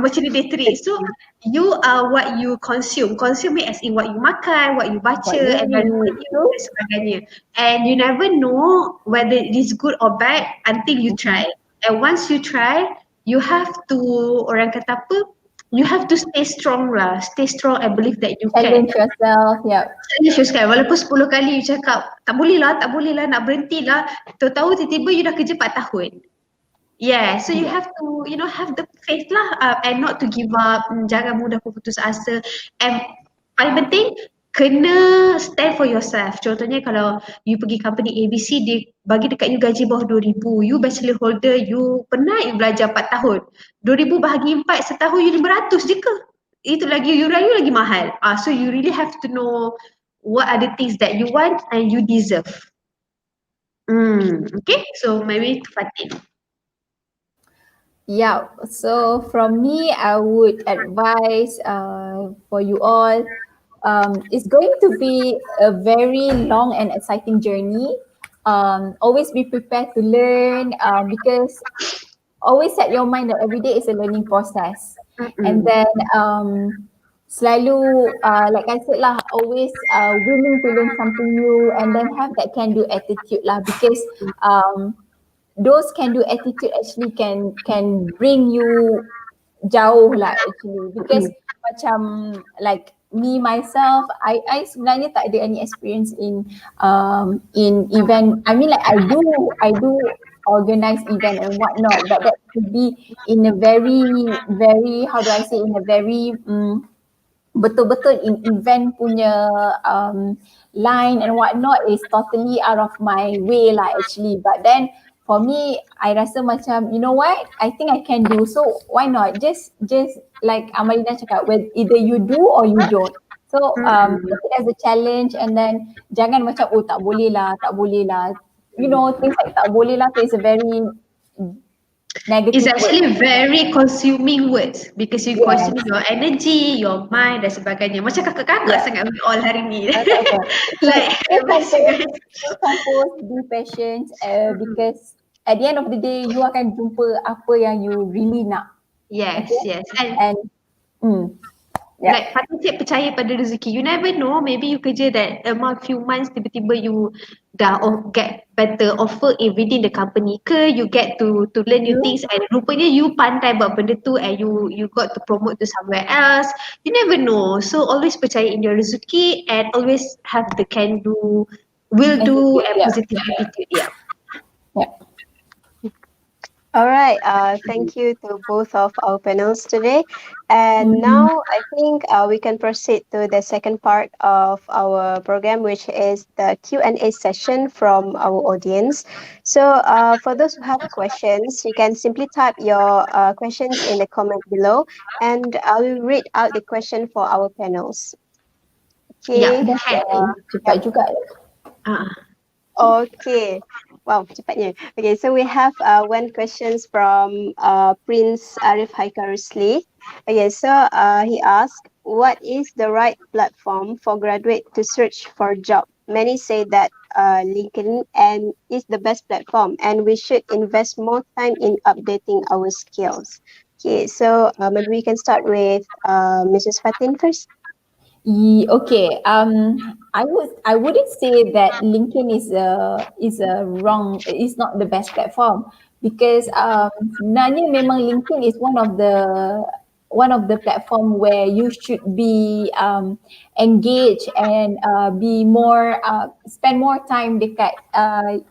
macam ni dia tweet. So you are what you consume. Consume it as in what you makan, what you baca, and sebagainya. And you never know whether it is good or bad until you try. And once you try, you have to, orang kata apa, you have to stay strong lah. Stay strong and believe that you can. Challenge yourself, yeah. Challenge yourself. Walaupun 10 kali you cakap, tak boleh lah, nak berhenti lah. Tahu-tahu tiba-tiba you dah kerja 4 tahun. Yeah, so you have to, you know, have the faith lah, and not to give up. Jangan mudah putus asa. And paling penting, kena stand for yourself. Contohnya kalau you pergi company ABC, dia bagi dekat you gaji bawah 2,000. You bachelor holder, you pernah you belajar 4 tahun. 2,000 bahagi 4, setahun you 500 je ke? Itu lagi, you lagi mahal. So you really have to know what are the things that you want and you deserve. Okay, so maybe to Fatih. Yeah, so from me, I would advise for you all, it's going to be a very long and exciting journey. Always be prepared to learn, because always set your mind that every day is a learning process. And then selalu, like I said lah, always willing to learn something new, and then have that can-do attitude lah, because those can-do attitude actually can bring you jauh lah actually, because macam like me myself, I sebenarnya tak ada any experience in event. I mean like I do organize event and whatnot, but that could be in a very how do I say, in a very betul-betul in event punya line and whatnot is totally out of my way lah actually. But then for me, I rasa macam, you know what, I think I can do, so why not, just like Amalina cakap, well, either you do or you don't. So take it as a challenge, and then jangan macam tak boleh lah, you know, things like tak boleh lah is a very negative. It's actually very consuming words, because you consume your energy, your mind dan sebagainya. Macam kakak-kakak sangat we all hari ni. Like compose, be patient, because at the end of the day you akan jumpa apa yang you really nak. Yes. And Yeah. Like patut percaya pada rezeki. You never know, maybe you kerja that amount few months, tiba-tiba you dah get better offer within the company ke, you get to learn new things and rupanya you pandai buat benda tu and you got to promote to somewhere else. You never know. So always percaya in your rezeki and always have the can do, will do Attitude, and yeah. positive attitude. Yeah. Yeah. All right. Thank you to both of our panels today. And Mm-hmm. now I think we can proceed to the second part of our program, which is the Q&A session from our audience. So for those who have questions, you can simply type your questions in the comment below, and I will read out the question for our panels. Yeah. Okay. That's Yep. cepat juga. Uh, Okay. Wow, cepatnya. Okay, so we have one questions from Prince Arif Haikal Rusli. Okay, so he asked, what is the right platform for graduate to search for job? Many say that LinkedIn and is the best platform, and we should invest more time in updating our skills. Okay, so maybe we can start with Mrs. Fatin first. Okay. I wouldn't say that LinkedIn is a wrong, is not the best platform, because sebenarnya memang LinkedIn is one of the platform where you should be engaged and be more spend more time dekat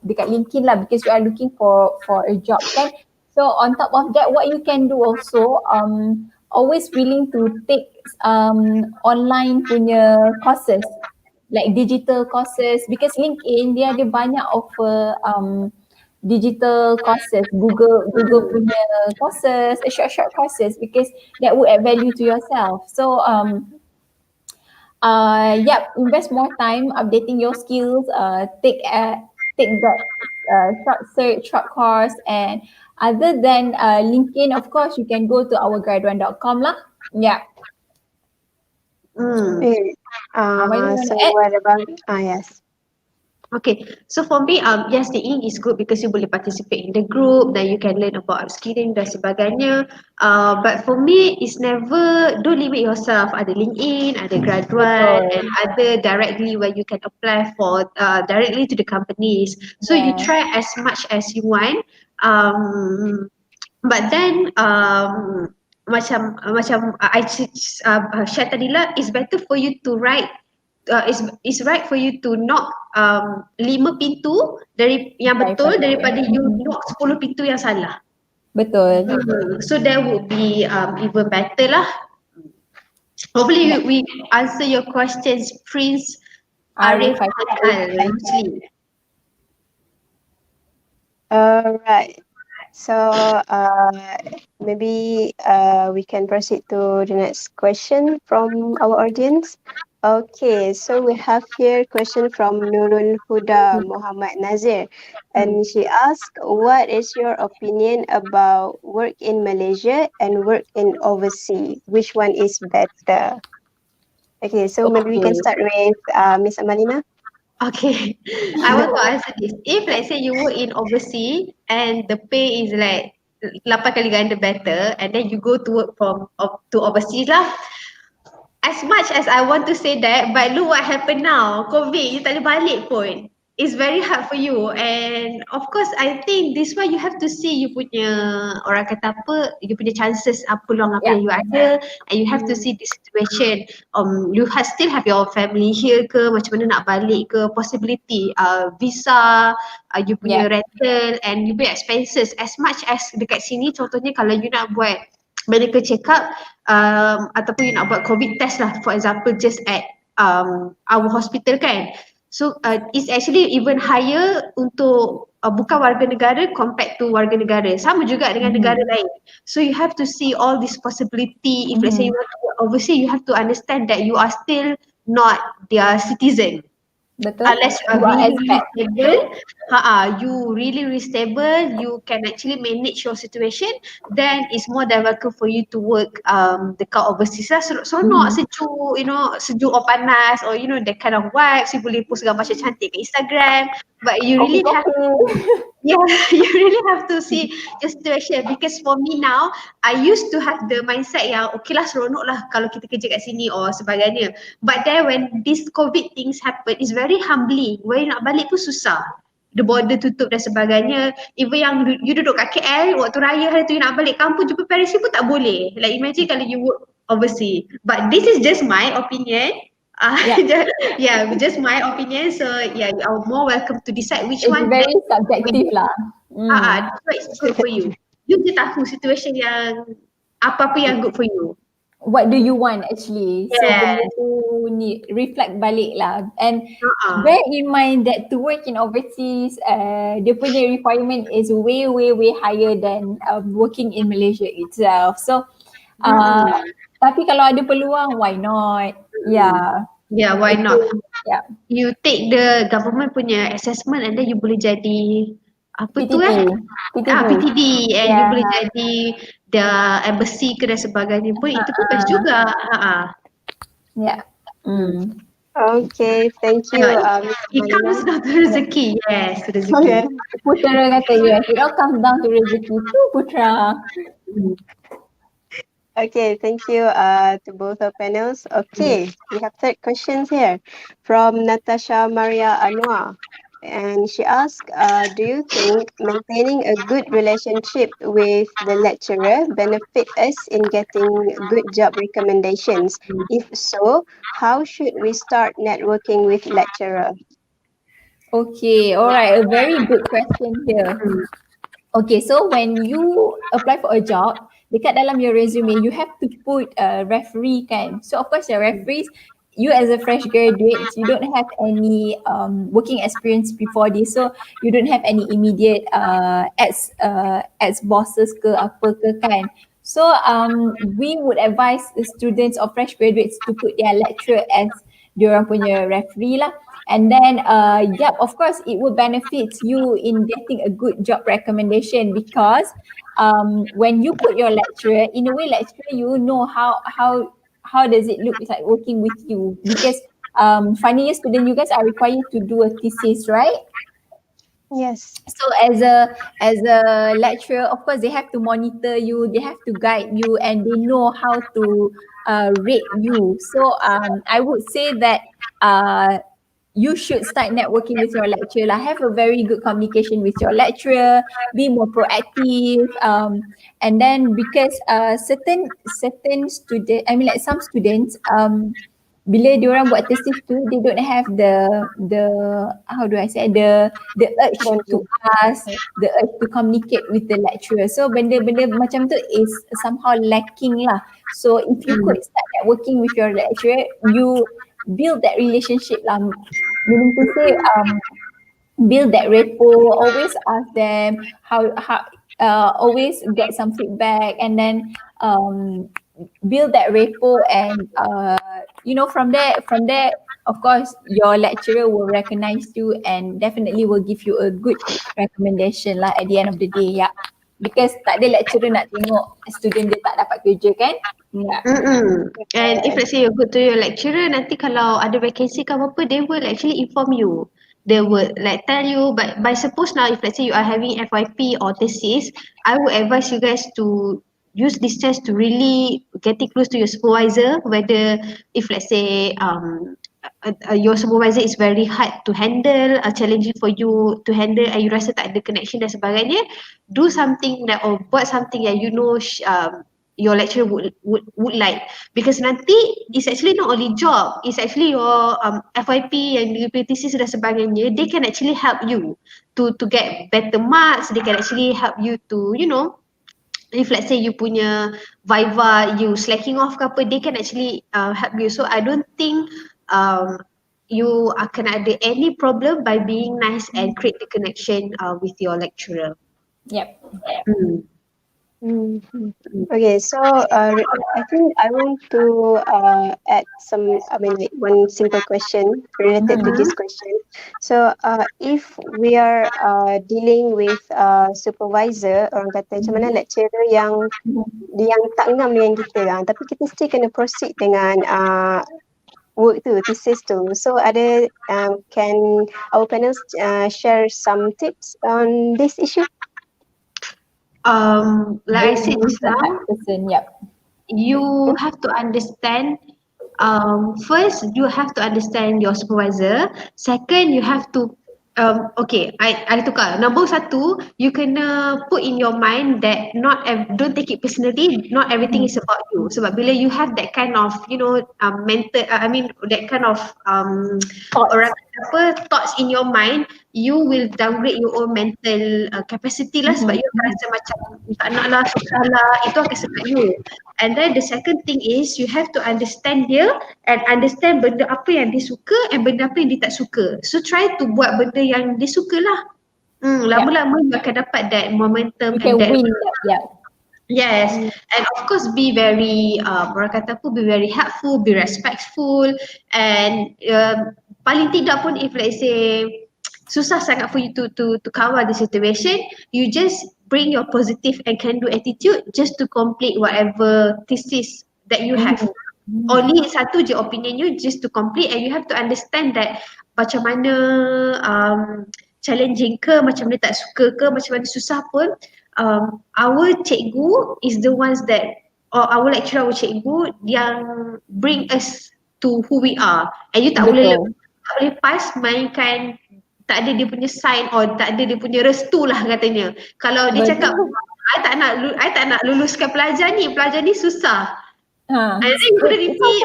LinkedIn lah, because you are looking for a job kan. So on top of that, what you can do also, always willing to take online punya courses, like digital courses, because LinkedIn dia ada banyak offer digital courses, Google punya courses, short courses, because that would add value to yourself. So invest more time updating your skills, take that short search, short course. And other than LinkedIn, of course, you can go to our graduan.com lah. Yeah. Okay. What do you want So to add? what about yes. Okay, so for me, yes, the link is good because you boleh participate in the group, then you can learn about upskilling dan sebagainya. But for me, it's never, don't limit yourself. Ada LinkedIn, ada Graduan, Betul. and other directly where you can apply for directly to the companies. So you Yeah. try as much as you want. But then macam I share tadi lah, it's better for you to write, it's right for you to knock 5 pintu dari yang betul daripada you knock 10 pintu yang salah. Betul. So that would be even better lah. Hopefully Yeah. we answer your questions, Prince Arif Arif Haikal. Haikal Rusli. All right. So maybe we can proceed to the next question from our audience. Okay, so we have here question from Nurul Huda Muhammad Nazir, and she asked, "What is your opinion about work in Malaysia and work in overseas? Which one is better?" Okay, so maybe we can Okay. start with Miss Amalina. Okay, I want to answer this. If let's say you work in overseas and the pay is like 8 kali ganda better, and then you go to work to overseas lah. As much as I want to say that, but look what happened now. COVID, you tak boleh balik pun. It's very hard for you, and of course I think this one you have to see you punya, orang kata apa, you punya chances, peluang apa Yeah. yang you ada, and you have to see the situation. You still have your family here ke, macam mana nak balik ke, possibility visa, you punya rental and you punya expenses. As much as dekat sini, contohnya kalau you nak buat medical check up ataupun you nak buat COVID test lah, for example, just at our hospital kan. So it's actually even higher untuk bukan warga negara compared to warga negara. Sama juga dengan negara lain. So you have to see all this possibility. If let's say you want to work overseas, you have to understand that you are still not their citizen. Betul. Unless you are You are really, really expat. stable, you really stable, you can actually manage your situation, then it's more than welcome for you to work dekat overseas lah. Seronok, sejuk, sejuk or panas, or that kind of vibes. You boleh post gambar macam cantik ke Instagram, but you really have to Yeah, you really have to see your situation, because for me now, I used to have the mindset yang okay lah, seronok lah kalau kita kerja kat sini or sebagainya. But then when this COVID things happen, it's very humbling. When nak balik pun susah. The border tutup dan sebagainya. Even yang you duduk kat KL, waktu raya hari tu you nak balik kampung jumpa parents you pun tak boleh. Like imagine kalau you work overseas. But this is just my opinion. Yeah. Yeah, just my opinion. So yeah, you are more welcome to decide which It's one very best for subjective you. lah. What is good for you. You je tahu situation yang apa-apa yang good for you. What do you want actually? So benda Yes. tu ni reflect balik lah. And Uh-uh. bear in mind that to work in overseas, dia punya requirement is way higher than working in Malaysia itself. So tapi kalau ada peluang, why not? Yeah. Yeah, why not? Yeah. You take the government punya assessment and then you boleh jadi apa tu PTD. PTD, and you Yeah. boleh jadi the embassy ke dan sebagainya pun itu pun best juga. Yeah. Okay, thank you, Ms. It comes Malina. down to rezeki. Yes, rezeki. Okay. Putra kata yes, it all comes down to rezeki tu Putra. Okay, thank you to both our panels. Okay, we have third questions here from Natasha Maria Anwar. And she asked, do you think maintaining a good relationship with the lecturer benefit us in getting good job recommendations? If so, how should we start networking with lecturer? Okay, alright, a very good question here. Okay, so when you apply for a job, dekat dalam your resume, you have to put a referee kan. So of course your referees, you as a fresh graduate, you don't have any working experience before this, so you don't have any immediate as bosses ke apa ke kan. So we would advise the students or fresh graduates to put their lecturer as diorang punya referee lah. And then of course it will benefit you in getting a good job recommendation, because when you put your lecturer, in a way lecturer you know how does it look like working with you, because final year student, you guys are required to do a thesis, right? Yes. So as a lecturer, of course they have to monitor you, they have to guide you, and they know how to rate you. So I would say that you should start networking with your lecturer. Have a very good communication with your lecturer, be more proactive, and then because certain student, I mean like some students, bila diorang buat thesis tu, they don't have the how do I say, the urge to ask, the urge to communicate with the lecturer. So benda-benda macam tu is somehow lacking lah. So if you could start networking with your lecturer, you build that relationship lah. Meaning to say, build that rapport, always ask them how always get some feedback, and then build that rapport, and from there of course your lecturer will recognize you and definitely will give you a good recommendation lah at the end of the day. Yeah, because tak ada lecturer nak tengok student dia tak dapat kerja kan. Yeah. And if let's say you're good to your lecturer, nanti kalau ada vacancy ke apa, they will actually inform you. They will like tell you, but by suppose now if let's say you are having FYP or thesis, I would advise you guys to use this chance to really getting close to your supervisor, whether if let's say your supervisor is very hard to handle, challenging for you to handle, and you rasa tak ada connection dan sebagainya, do something that or buat something yang you know your lecturer would like, because nanti it's actually not only job, it's actually your FYP and your thesis dan sebagainya. They can actually help you to get better marks. They can actually help you to if let's say you punya viva you slacking off ke apa, they can actually help you. So I don't think you akan ada any problem by being nice and create the connection with your lecturer. Yep. Okay, so I think I want to add like one simple question related to this question. So if we are dealing with supervisor, orang kata macam mana, lecturer yang tak ngam dengan kita, tapi kita still kena proceed dengan work tu, thesis tu. So can our panels share some tips on this issue? Like I Bring said with just the now, hard person, yep. you have to understand, first you have to understand your supervisor. Second, you have to okay, I tukar. Nombor satu, you kena put in your mind that don't take it personally, not everything is about you. Sebab bila you have that kind of, mental, I mean that kind of Thoughts. orang apa thoughts in your mind, you will downgrade your own mental capacity lah, sebab you akan rasa macam tak nak lah, susah lah, itu akan sekat you. And then the second thing is you have to understand dia and understand benda apa yang dia suka and benda apa yang dia tak suka. So try to buat benda yang dia suka lah. Lama-lama you akan dapat that momentum You and can that. win that, yeah. Yes, and of course be very orang kata apa, be very helpful, be respectful, and paling tidak pun if let's say susah sangat for you to cover the situation, you just bring your positive and can do attitude just to complete whatever thesis that you have. Only satu je opinion you just to complete, and you have to understand that macam mana challenging ke, macam mana tak suka ke, macam mana susah pun, our cikgu is the ones that, or our lecturer, our cikgu yang bring us to who we are, and you tak boleh Betul. pass mainkan tak ada dia punya sign or tak ada dia punya restu lah katanya. Kalau dia cakap I tak nak luluskan pelajar ni susah. And then you couldn't repeat.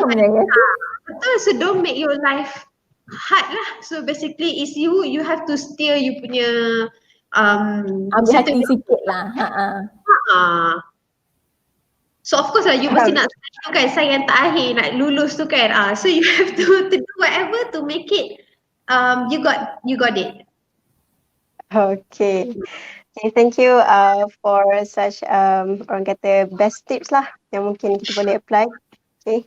Betul, so don't make your life hard lah. So basically is you have to steer you punya Ambil hati sikit lah. So of course lah you mesti nak tu kan, saya yang terakhir nak lulus tu kan. So you have to do whatever to make it you got it. Okay. Okay, thank you for such orang kata best tips lah yang mungkin kita boleh apply. Okay.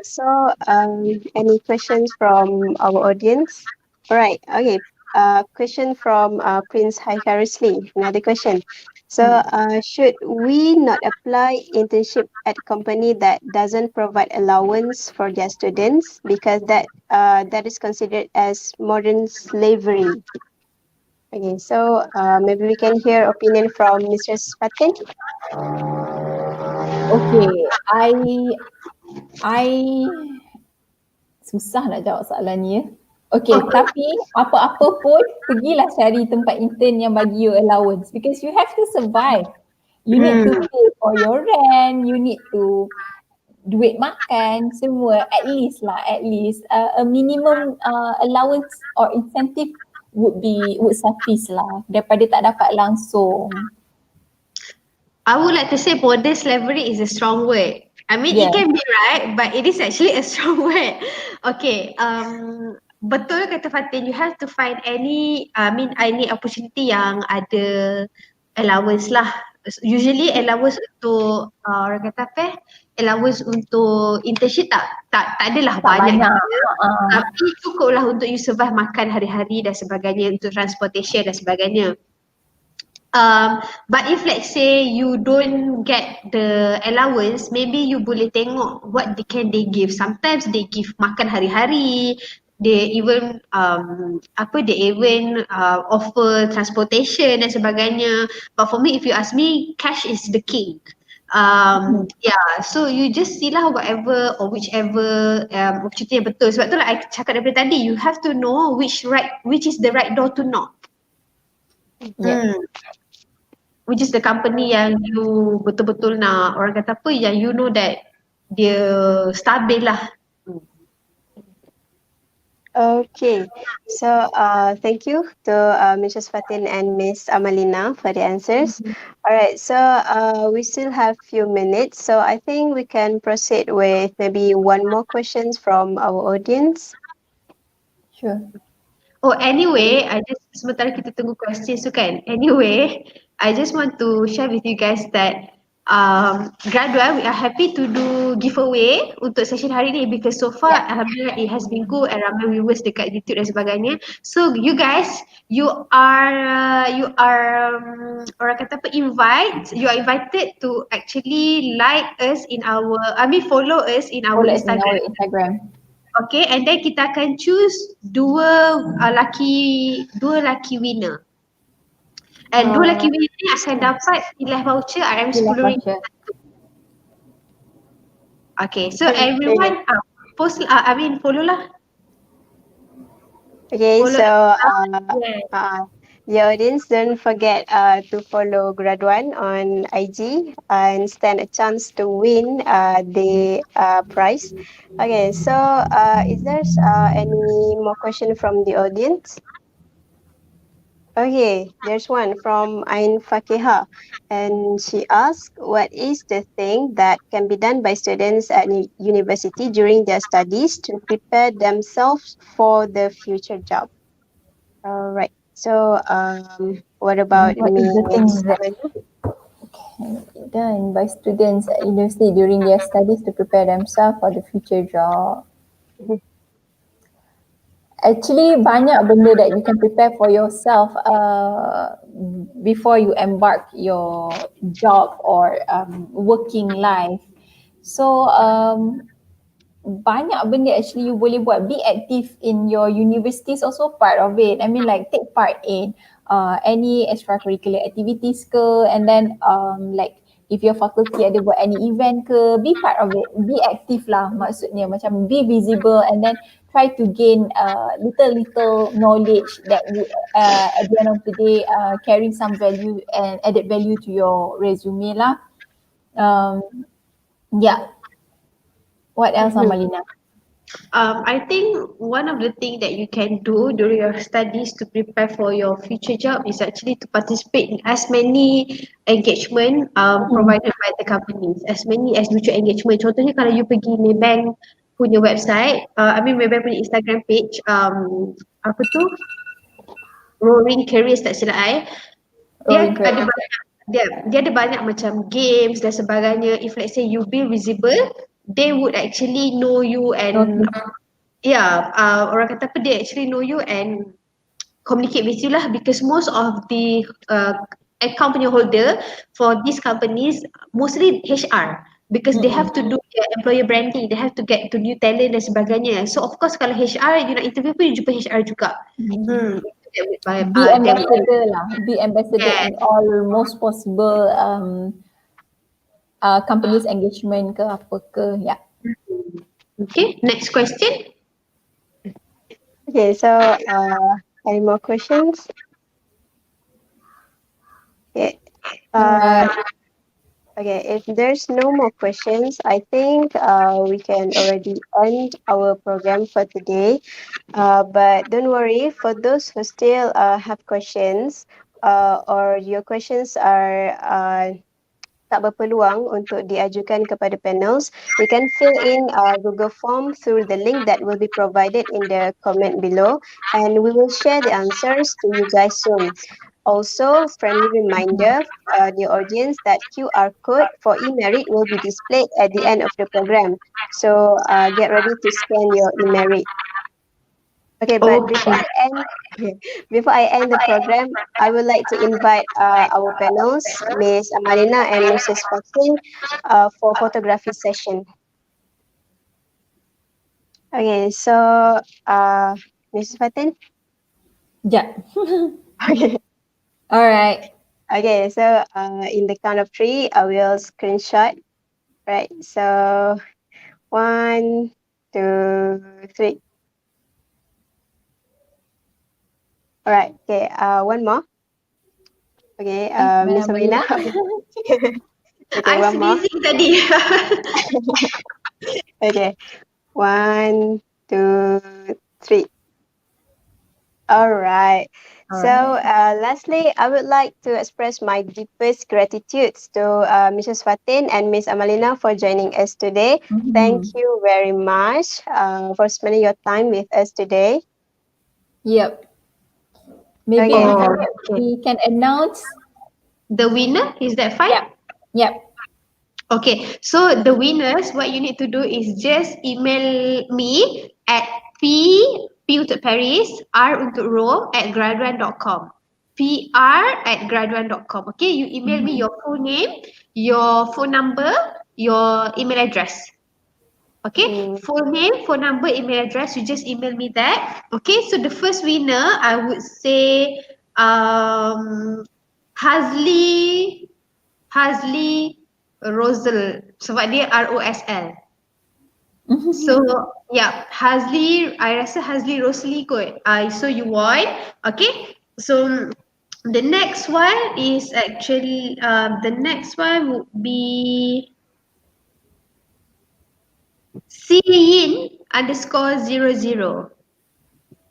So any questions from our audience? Alright. Okay. Question from Prince Haifarisli. Another question. So should we not apply internship at company that doesn't provide allowance for their students because that is considered as modern slavery? Okay, so maybe we can hear opinion from Mrs. Fatin. Okay, I susah nak jawab soalan ni ya. Okay, tapi apa-apa pun pergilah cari tempat intern yang bagi you allowance because you have to survive. You need to pay for your rent, you need to duit makan semua, at least a minimum allowance or incentive would suffice lah daripada tak dapat langsung. I would like to say modern slavery is a strong word. I mean, it can be right, but it is actually a strong word. Okay, betul kata Fatin, you have to find any opportunity yang ada allowance lah. Usually allowance untuk orang kata apa? Allowance untuk internship tak adalah banyak. Tapi cukup lah untuk you survive makan hari-hari dan sebagainya, untuk transportation dan sebagainya. But if let's say you don't get the allowance, maybe you boleh tengok what they give. Sometimes they give makan hari-hari. They even offer transportation dan sebagainya. But for me, if you ask me, cash is the king. Yeah, so you just see lah whatever or whichever opportunity yang betul. Sebab tu lah I cakap daripada tadi, you have to know which is the right door to knock. Which is the company yang you betul-betul nak, orang kata apa, yang you know that dia stabil lah. Okay, so thank you to Mrs. Fatin and Miss Amalina for the answers. Alright, so we still have few minutes, so I think we can proceed with maybe one more questions from our audience. Sure. Oh, anyway, sementara kita tunggu questions tu kan, anyway, I just want to share with you guys that Graduan, we are happy to do giveaway untuk session hari ni because so far alhamdulillah it has been good and ramai viewers dekat YouTube dan sebagainya. So you guys, you are orang kata apa, you are invited to actually follow us in our Instagram. Okay, and then kita akan choose dua lucky winner. And dua lucky winner ni akan dapat nilai voucher RM10,000. voucher. Okay, so Okay. everyone follow lah. Okay, Follow. so Yes. the audience, don't forget to follow Graduan on IG and stand a chance to win the prize. Okay, so is there any more question from the audience? Okay, there's one from Ain Fakiha, and she asked, what is the thing that can be done by students at university during their studies to prepare themselves for the future job? All right. So, what about What is the thing Miss that Amanda? can be done by students at university during their studies to prepare themselves for the future job? Actually, banyak benda that you can prepare for yourself before you embark your job or working life. So banyak benda actually you boleh buat. Be active in your universities also part of it. I mean like take part in any extracurricular activities ke, and then like if your faculty ada buat any event ke, be part of it. Be active lah maksudnya, macam be visible and then try to gain little knowledge that would at the end of the day carry some value and added value to your resume lah. Yeah. What else, Amalina? I think one of the things that you can do during your studies to prepare for your future job is actually to participate in as many engagement provided by the companies, as many as mutual engagement. Contohnya kalau you pergi Maybank punya website, Maybank punya Instagram page, apa tu? Roaring Careers tak silap dia Roaring ada Careers. banyak dia ada banyak macam games dan sebagainya. If let's say you be visible, they would actually know you and orang kata apa, they actually know you and communicate with you lah, because most of the account punya holder for these companies mostly HR, because they have to do their employer branding, they have to get to new talent dan sebagainya. So of course kalau HR you nak interview pun you jumpa HR juga. Be ambassador lah. Be ambassador Yes. in all most possible companies engagement ke apa ke. Yeah. Okay, next question. Okay, so any more questions? Okay. Okay, if there's no more questions, I think we can already end our program for today. But don't worry, for those who still have questions or your questions are tak berpeluang untuk diajukan kepada panels, you can fill in Google form through the link that will be provided in the comment below, and we will share the answers to you guys soon. Also, friendly reminder, the audience, that QR code for eMerit will be displayed at the end of the program. So get ready to scan your eMerit. Okay, but before I end the program, I would like to invite our panels, Miss Amalina and Mrs. Fatin, for photography session. Okay, so Mrs. Fatin. Yeah. Okay. All right. Okay, so in the count of 3, I will screenshot. Right, so 1, 2, 3. All right, okay, one more. Okay, Miss Amalina. Okay, I one more. sneezing tadi. Okay, 1, 2, 3. All right. So lastly, I would like to express my deepest gratitude to Mrs. Fatin and Miss Amalina for joining us today. Thank you very much for spending your time with us today. Yep. Maybe Okay. we can announce The winner, is that fine? Yep. Okay, so the winners, what you need to do is just email me at P untuk Paris, R untuk Rome @graduan.com. PR@graduan.com. Okay, you email me your full name, your phone number, your email address. Okay, full name, phone number, email address, you just email me that. Okay, so the first winner, I would say Hazli Rosal. Sebab dia ROSL. So yeah, Hazli, I rasa Hazli Rosli kot. So you won. Okay, so the next one is actually the next one would be Siyin_00.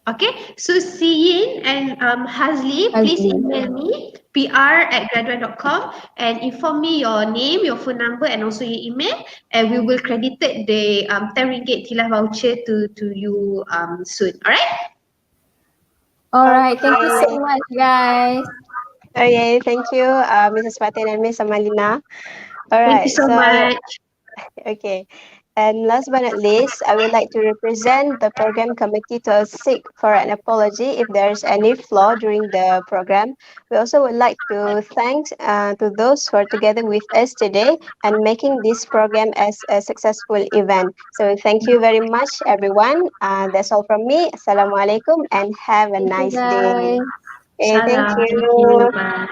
Okay, so Siyin and Hazli, please Hazli. email me pr@graduan.com and inform me your name, your phone number, and also your email, and we will credited the 10 ringgit tilak voucher to you soon. Alright? Alright, thank you so Okay. much, guys. Okay, thank you, Mrs. Fatin and Miss Amalina. All Thank you right, so so much. okay. And last but not least, I would like to represent the program committee to seek for an apology if there's any flaw during the program. We also would like to thank to those who are together with us today and making this program as a successful event. So thank you very much, everyone. That's all from me. Assalamualaikum and have a Thank you, nice day. guys. Okay, thank Salam. Thank you. you. Bye.